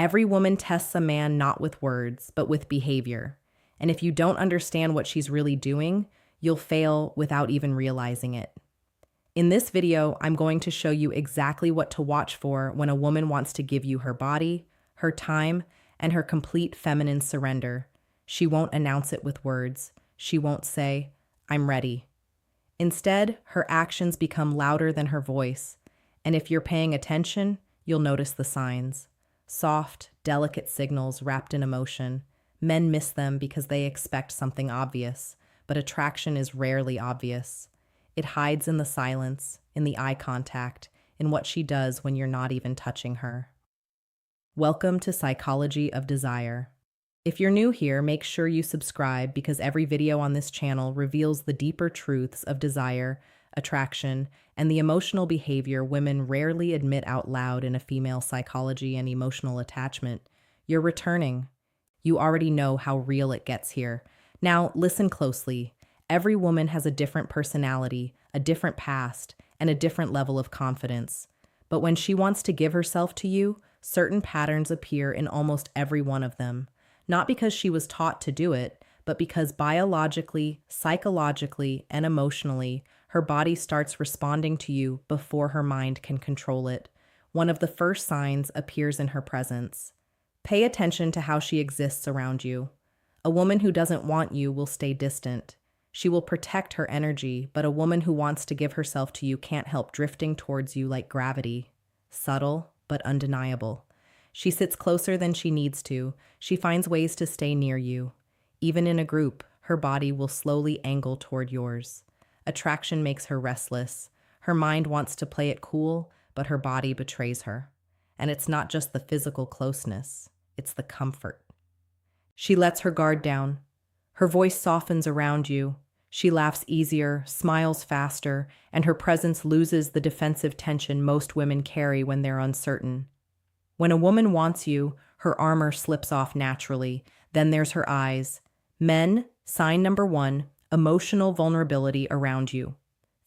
Every woman tests a man not with words, but with behavior. And if you don't understand what she's really doing, you'll fail without even realizing it. In this video, I'm going to show you exactly what to watch for when a woman wants to give you her body, her time, and her complete feminine surrender. She won't announce it with words. She won't say, "I'm ready." Instead, her actions become louder than her voice. And if you're paying attention, you'll notice the signs. Soft, delicate signals wrapped in emotion. Men miss them because they expect something obvious, but attraction is rarely obvious. It hides in the silence, in the eye contact, in what she does when you're not even touching her. Welcome to Psychology of Desire. If you're new here, make sure you subscribe because every video on this channel reveals the deeper truths of desire, attraction, and the emotional behavior women rarely admit out loud in a female psychology and emotional attachment. You're returning. You already know how real it gets here. Now, listen closely. Every woman has a different personality, a different past, and a different level of confidence. But when she wants to give herself to you, certain patterns appear in almost every one of them. Not because she was taught to do it, but because biologically, psychologically, and emotionally, her body starts responding to you before her mind can control it. One of the first signs appears in her presence. Pay attention to how she exists around you. A woman who doesn't want you will stay distant. She will protect her energy, but a woman who wants to give herself to you can't help drifting towards you like gravity. Subtle, but undeniable. She sits closer than she needs to. She finds ways to stay near you. Even in a group, her body will slowly angle toward yours. Attraction makes her restless. Her mind wants to play it cool, but her body betrays her. And it's not just the physical closeness, it's the comfort. She lets her guard down. Her voice softens around you. She laughs easier, smiles faster, and her presence loses the defensive tension most women carry when they're uncertain. When a woman wants you, her armor slips off naturally. Then there's her eyes. Men, sign number 1, emotional vulnerability around you.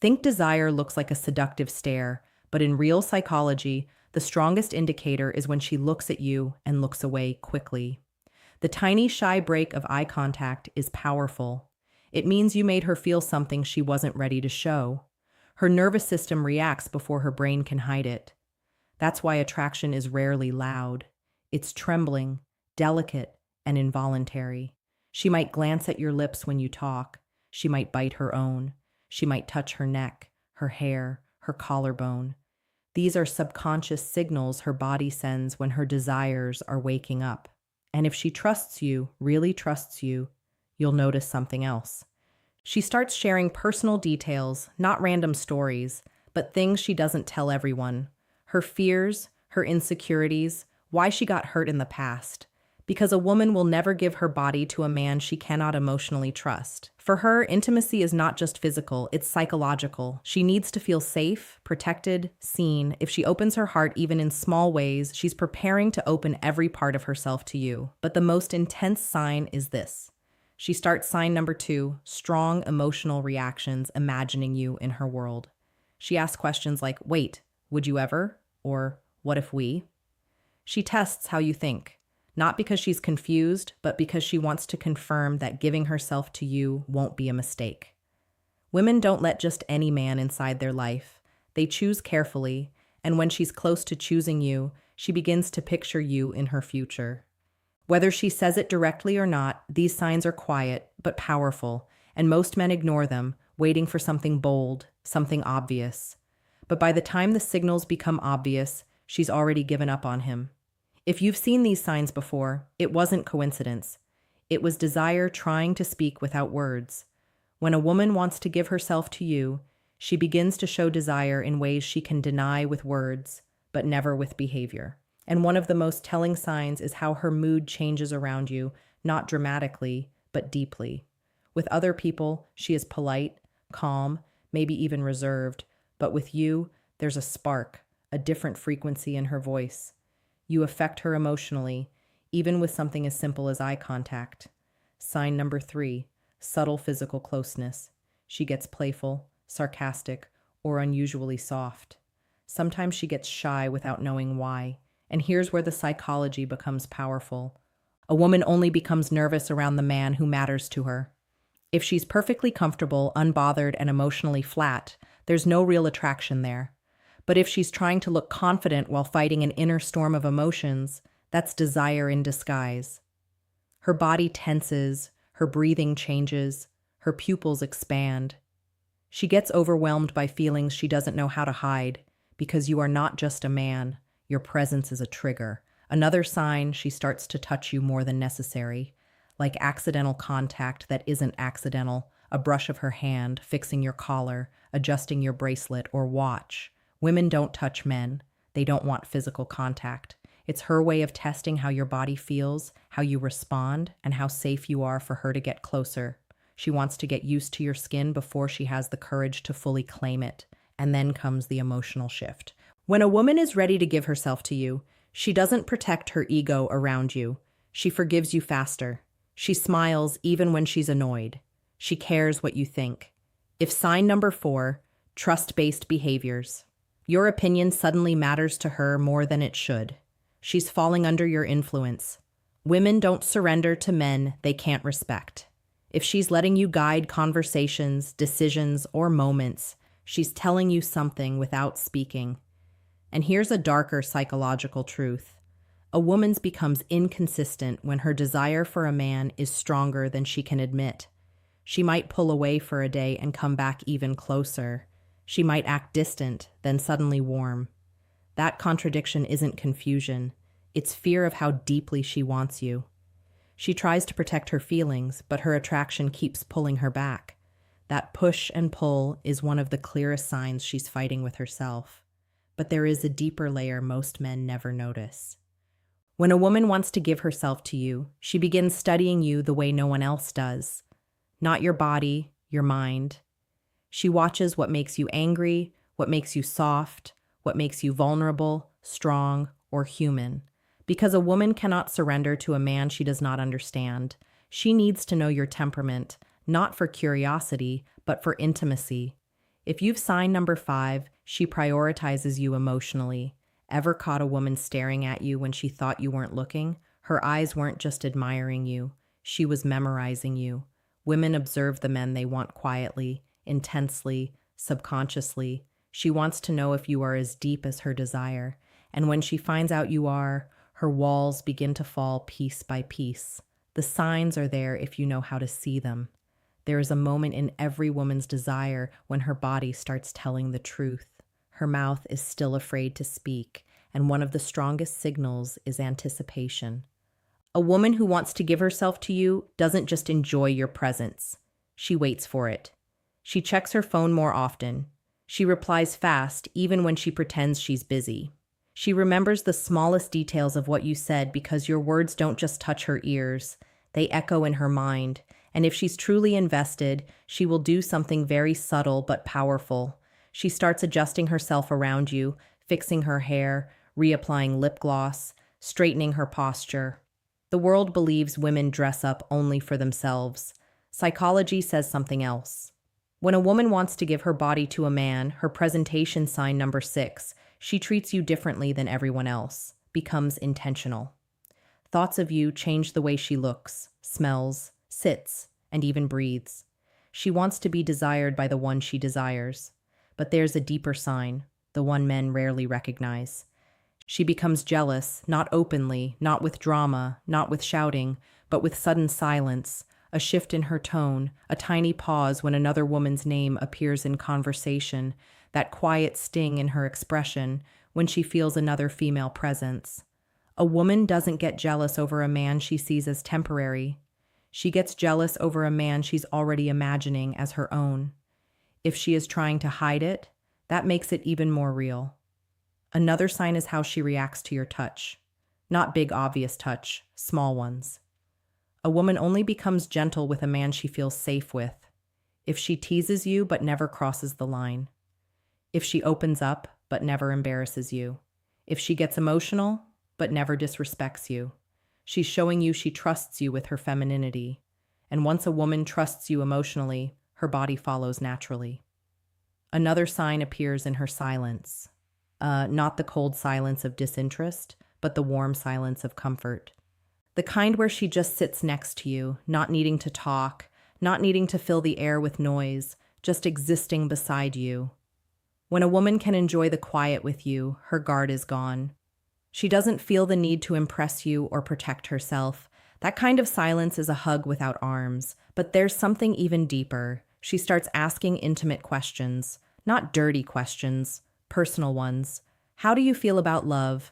Think desire looks like a seductive stare, but in real psychology, the strongest indicator is when she looks at you and looks away quickly. The tiny shy break of eye contact is powerful. It means you made her feel something she wasn't ready to show. Her nervous system reacts before her brain can hide it. That's why attraction is rarely loud. It's trembling, delicate, and involuntary. She might glance at your lips when you talk. She might bite her own. She might touch her neck, her hair, her collarbone. These are subconscious signals her body sends when her desires are waking up. And if she trusts you, really trusts you, you'll notice something else. She starts sharing personal details, not random stories, but things she doesn't tell everyone. Her fears, her insecurities, why she got hurt in the past. Because a woman will never give her body to a man she cannot emotionally trust. For her, intimacy is not just physical, it's psychological. She needs to feel safe, protected, seen. If she opens her heart even in small ways, she's preparing to open every part of herself to you. But the most intense sign is this. She starts sign number 2, strong emotional reactions, imagining you in her world. She asks questions like, "Wait, would you ever?" Or, "What if we?" She tests how you think. Not because she's confused, but because she wants to confirm that giving herself to you won't be a mistake. Women don't let just any man inside their life. They choose carefully, and when she's close to choosing you, she begins to picture you in her future. Whether she says it directly or not, these signs are quiet but powerful, and most men ignore them, waiting for something bold, something obvious. But by the time the signals become obvious, she's already given up on him. If you've seen these signs before, it wasn't coincidence. It was desire trying to speak without words. When a woman wants to give herself to you, she begins to show desire in ways she can deny with words, but never with behavior. And one of the most telling signs is how her mood changes around you, not dramatically, but deeply. With other people, she is polite, calm, maybe even reserved, but with you, there's a spark, a different frequency in her voice. You affect her emotionally, even with something as simple as eye contact. Sign number 3, subtle physical closeness. She gets playful, sarcastic, or unusually soft. Sometimes she gets shy without knowing why. And here's where the psychology becomes powerful. A woman only becomes nervous around the man who matters to her. If she's perfectly comfortable, unbothered, and emotionally flat, there's no real attraction there. But if she's trying to look confident while fighting an inner storm of emotions, that's desire in disguise. Her body tenses, her breathing changes, her pupils expand. She gets overwhelmed by feelings she doesn't know how to hide, because you are not just a man, your presence is a trigger. Another sign, she starts to touch you more than necessary, like accidental contact that isn't accidental, a brush of her hand, fixing your collar, adjusting your bracelet or watch. Women don't touch men. They don't want physical contact. It's her way of testing how your body feels, how you respond, and how safe you are for her to get closer. She wants to get used to your skin before she has the courage to fully claim it. And then comes the emotional shift. When a woman is ready to give herself to you, she doesn't protect her ego around you. She forgives you faster. She smiles even when she's annoyed. She cares what you think. If sign number 4, trust-based behaviors. Your opinion suddenly matters to her more than it should. She's falling under your influence. Women don't surrender to men they can't respect. If she's letting you guide conversations, decisions, or moments, she's telling you something without speaking. And here's a darker psychological truth. A woman's becomes inconsistent when her desire for a man is stronger than she can admit. She might pull away for a day and come back even closer. She might act distant, then suddenly warm. That contradiction isn't confusion. It's fear of how deeply she wants you. She tries to protect her feelings, but her attraction keeps pulling her back. That push and pull is one of the clearest signs she's fighting with herself. But there is a deeper layer most men never notice. When a woman wants to give herself to you, she begins studying you the way no one else does. Not your body, your mind. She watches what makes you angry, what makes you soft, what makes you vulnerable, strong, or human. Because a woman cannot surrender to a man she does not understand. She needs to know your temperament, not for curiosity, but for intimacy. If you've signed number 5, she prioritizes you emotionally. Ever caught a woman staring at you when she thought you weren't looking? Her eyes weren't just admiring you. She was memorizing you. Women observe the men they want quietly, intensely, subconsciously. She wants to know if you are as deep as her desire. And when she finds out you are, her walls begin to fall piece by piece. The signs are there if you know how to see them. There is a moment in every woman's desire when her body starts telling the truth. Her mouth is still afraid to speak, and one of the strongest signals is anticipation. A woman who wants to give herself to you doesn't just enjoy your presence. She waits for it. She checks her phone more often. She replies fast, even when she pretends she's busy. She remembers the smallest details of what you said because your words don't just touch her ears. They echo in her mind. And if she's truly invested, she will do something very subtle but powerful. She starts adjusting herself around you, fixing her hair, reapplying lip gloss, straightening her posture. The world believes women dress up only for themselves. Psychology says something else. When a woman wants to give her body to a man, her presentation sign number 6, she treats you differently than everyone else, becomes intentional. Thoughts of you change the way she looks, smells, sits, and even breathes. She wants to be desired by the one she desires. But there's a deeper sign, the one men rarely recognize. She becomes jealous, not openly, not with drama, not with shouting, but with sudden silence, a shift in her tone, a tiny pause when another woman's name appears in conversation, that quiet sting in her expression when she feels another female presence. A woman doesn't get jealous over a man she sees as temporary. She gets jealous over a man she's already imagining as her own. If she is trying to hide it, that makes it even more real. Another sign is how she reacts to your touch. Not big, obvious touch, small ones. A woman only becomes gentle with a man she feels safe with. If she teases you but never crosses the line. If she opens up but never embarrasses you. If she gets emotional but never disrespects you. She's showing you she trusts you with her femininity. And once a woman trusts you emotionally, her body follows naturally. Another sign appears in her silence. Not the cold silence of disinterest, but the warm silence of comfort. The kind where she just sits next to you, not needing to talk, not needing to fill the air with noise, just existing beside you. When a woman can enjoy the quiet with you, her guard is gone. She doesn't feel the need to impress you or protect herself. That kind of silence is a hug without arms, but there's something even deeper. She starts asking intimate questions, not dirty questions, personal ones. How do you feel about love?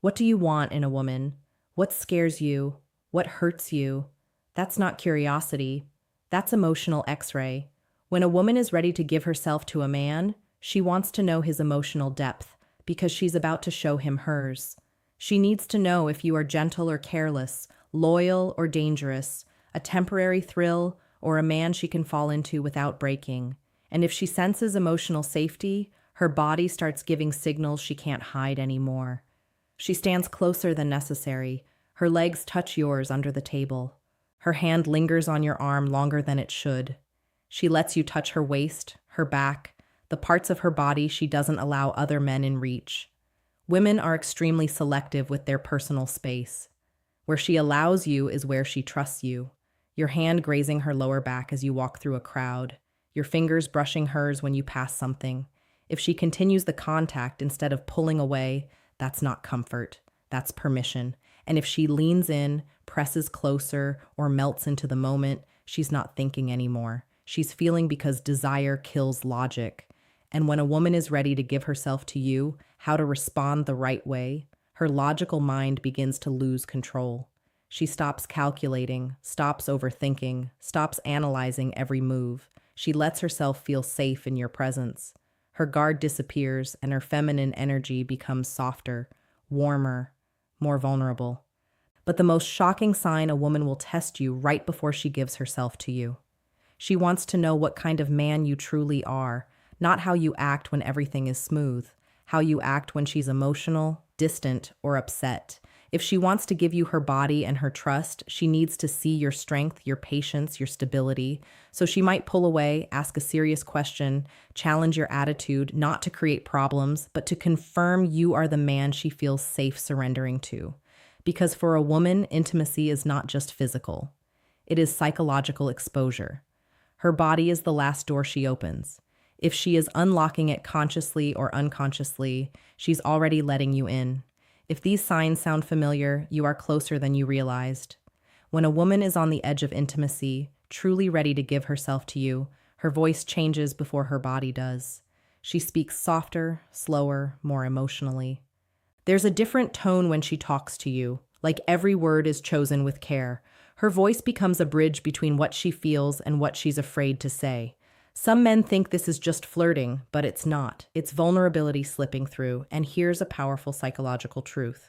What do you want in a woman? What scares you? What hurts you? That's not curiosity. That's emotional X-ray. When a woman is ready to give herself to a man, she wants to know his emotional depth because she's about to show him hers. She needs to know if you are gentle or careless, loyal or dangerous, a temporary thrill or a man she can fall into without breaking. And if she senses emotional safety, her body starts giving signals she can't hide anymore. She stands closer than necessary. Her legs touch yours under the table. Her hand lingers on your arm longer than it should. She lets you touch her waist, her back, the parts of her body she doesn't allow other men in reach. Women are extremely selective with their personal space. Where she allows you is where she trusts you. Your hand grazing her lower back as you walk through a crowd. Your fingers brushing hers when you pass something. If she continues the contact instead of pulling away, that's not comfort. That's permission. And if she leans in, presses closer, or melts into the moment, she's not thinking anymore. She's feeling because desire kills logic. And when a woman is ready to give herself to you, how to respond the right way, her logical mind begins to lose control. She stops calculating, stops overthinking, stops analyzing every move. She lets herself feel safe in your presence. Her guard disappears and her feminine energy becomes softer, warmer, more vulnerable. But the most shocking sign a woman will test you right before she gives herself to you. She wants to know what kind of man you truly are, not how you act when everything is smooth, how you act when she's emotional, distant, or upset. If she wants to give you her body and her trust, she needs to see your strength, your patience, your stability. So she might pull away, ask a serious question, challenge your attitude, not to create problems, but to confirm you are the man she feels safe surrendering to. Because for a woman, intimacy is not just physical. It is psychological exposure. Her body is the last door she opens. If she is unlocking it consciously or unconsciously, she's already letting you in. If these signs sound familiar, you are closer than you realized. When a woman is on the edge of intimacy, truly ready to give herself to you, her voice changes before her body does. She speaks softer, slower, more emotionally. There's a different tone when she talks to you, like every word is chosen with care. Her voice becomes a bridge between what she feels and what she's afraid to say. Some men think this is just flirting, but it's not. It's vulnerability slipping through, and here's a powerful psychological truth.